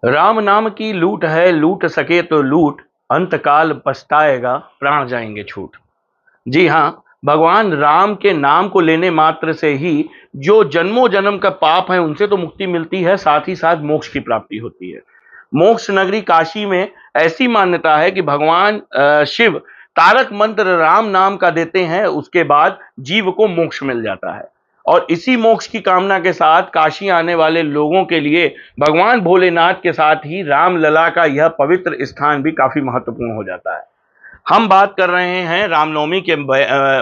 राम नाम की लूट है, लूट सके तो लूट, अंतकाल पछताएगा, प्राण जाएंगे छूट। जी हाँ, भगवान राम के नाम को लेने मात्र से ही जो जन्मों जन्म का पाप है उनसे तो मुक्ति मिलती है, साथ ही साथ मोक्ष की प्राप्ति होती है। मोक्ष नगरी काशी में ऐसी मान्यता है कि भगवान शिव तारक मंत्र राम नाम का देते हैं, उसके बाद जीव को मोक्ष मिल जाता है। और इसी मोक्ष की कामना के साथ काशी आने वाले लोगों के लिए भगवान भोलेनाथ के साथ ही रामलला का यह पवित्र स्थान भी काफी महत्वपूर्ण हो जाता है। हम बात कर रहे हैं रामनवमी के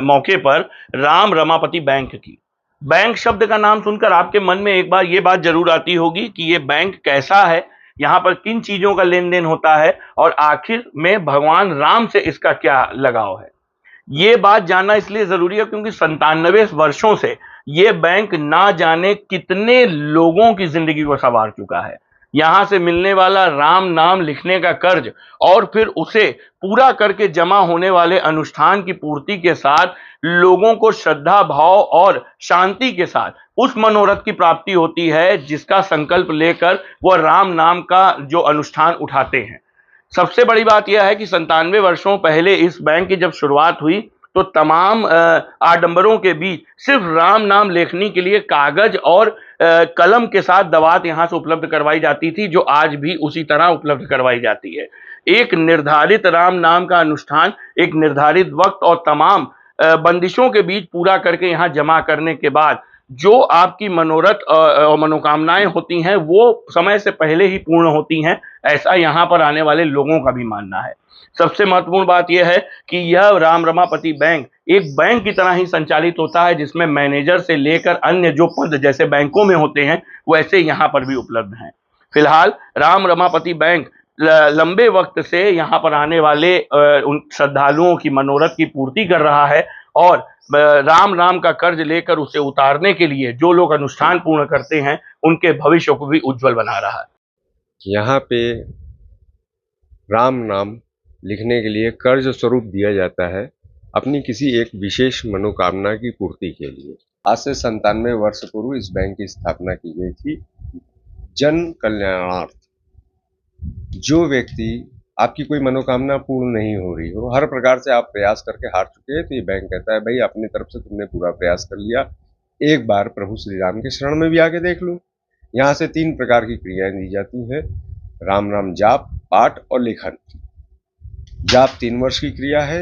मौके पर राम रमापति बैंक की। बैंक शब्द का नाम सुनकर आपके मन में एक बार ये बात जरूर आती होगी कि ये बैंक कैसा है, यहाँ पर किन चीजों का लेन देन होता है और आखिर में भगवान राम से इसका क्या लगाव है। ये बात जानना इसलिए जरूरी है क्योंकि 97 वर्षों से ये बैंक ना जाने कितने लोगों की जिंदगी को संवार चुका है। यहां से मिलने वाला राम नाम लिखने का कर्ज और फिर उसे पूरा करके जमा होने वाले अनुष्ठान की पूर्ति के साथ लोगों को श्रद्धा भाव और शांति के साथ उस मनोरथ की प्राप्ति होती है जिसका संकल्प लेकर वह राम नाम का जो अनुष्ठान उठाते हैं। सबसे बड़ी बात यह है कि 97 वर्षों पहले इस बैंक की जब शुरुआत हुई तो तमाम आडंबरों के बीच सिर्फ राम नाम लेखनी के लिए कागज और कलम के साथ दवात यहां से उपलब्ध करवाई जाती थी, जो आज भी उसी तरह उपलब्ध करवाई जाती है। एक निर्धारित राम नाम का अनुष्ठान एक निर्धारित वक्त और तमाम बंदिशों के बीच पूरा करके यहां जमा करने के बाद जो आपकी मनोरथ और मनोकामनाएं होती हैं वो समय से पहले ही पूर्ण होती हैं, ऐसा यहाँ पर आने वाले लोगों का भी मानना है। सबसे महत्वपूर्ण बात यह है कि यह राम रमापति बैंक एक बैंक की तरह ही संचालित होता है जिसमें मैनेजर से लेकर अन्य जो पद जैसे बैंकों में होते हैं वैसे यहाँ पर भी उपलब्ध हैं। फिलहाल राम रमापति बैंक लंबे वक्त से यहाँ पर आने वाले उन श्रद्धालुओं की मनोरथ की पूर्ति कर रहा है और राम नाम का कर्ज लेकर उसे उतारने के लिए जो लोग अनुष्ठान पूर्ण करते हैं उनके भविष्य को भी उज्जवल बना रहा है। यहाँ पे राम नाम लिखने के लिए कर्ज स्वरूप दिया जाता है अपनी किसी एक विशेष मनोकामना की पूर्ति के लिए। आज से 97 वर्ष पूर्व इस बैंक की स्थापना की गई थी जन कल्याणार्थ। जो व्यक्ति आपकी कोई मनोकामना पूर्ण नहीं हो रही हो, हर प्रकार से आप प्रयास करके हार चुके हैं, तो ये बैंक कहता है भाई अपनी तरफ से तुमने पूरा प्रयास कर लिया, एक बार प्रभु श्री राम के शरण में भी आके देख लो। यहाँ से 3 प्रकार की क्रियाएं दी जाती हैं, राम नाम जाप, पाठ और लेखन। जाप 3 वर्ष की क्रिया है,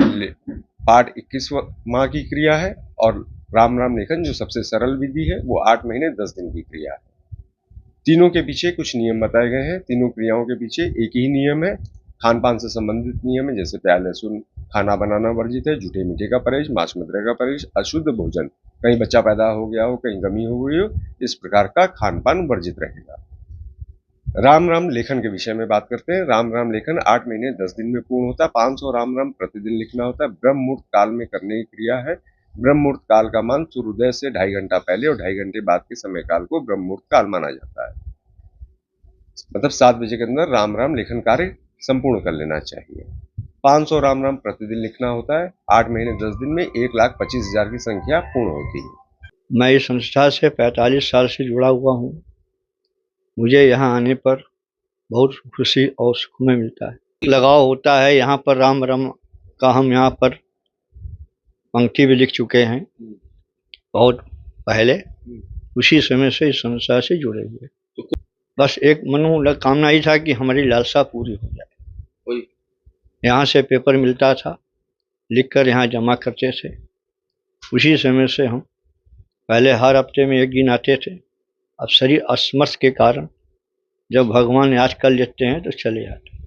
पाठ 21 माह की क्रिया है और राम नाम लेखन जो सबसे सरल विधि है वो 8 महीने 10 दिन की क्रिया है। तीनों के पीछे कुछ नियम बताए गए हैं। तीनों क्रियाओं के पीछे एक ही नियम है, खान पान से संबंधित नियम है, जैसे प्याज लहसुन खाना बनाना वर्जित है, झूठे मीठे का परहेज, मांस मदिरा का परहेज, अशुद्ध भोजन, कहीं बच्चा पैदा हो गया हो, कहीं गमी हो गई हो, इस प्रकार का खान पान वर्जित रहेगा। राम राम लेखन के विषय में बात करते हैं। राम राम लेखन 8 महीने 10 दिन में पूर्ण होता है। 500 राम राम प्रतिदिन लिखना होता है। ब्रह्म मुहूर्त काल में करने की क्रिया है। ब्रह्म मुहूर्त काल का मान सूर्योदय से 2.5 घंटा पहले और 2.5 घंटे बाद के समय काल को ब्रह्म मुहूर्त काल माना जाता है। मतलब 7 बजे के अंदर राम राम लेखन कार्य संपूर्ण कर लेना चाहिए। 500 राम राम प्रतिदिन लिखना होता है। 8 महीने 10 दिन में 1,25,000 की संख्या पूर्ण होती है। मैं इस संस्था से 45 साल से जुड़ा हुआ हूँ। मुझे यहाँ आने पर बहुत खुशी और सुकून मिलता है, लगाव होता है। यहाँ पर राम राम का हम यहाँ पर पंक्ति भी लिख चुके हैं बहुत पहले, उसी समय से इस संस्था से जुड़े हुए। बस एक मनोकामना ही था कि हमारी लालसा पूरी हो जाए। यहाँ से पेपर मिलता था, लिखकर यहाँ जमा करते थे। उसी समय से हम पहले हर हफ्ते में 1 दिन आते थे। अब शरीर असमर्थ के कारण जब भगवान याद कर लेते हैं तो चले आते हैं।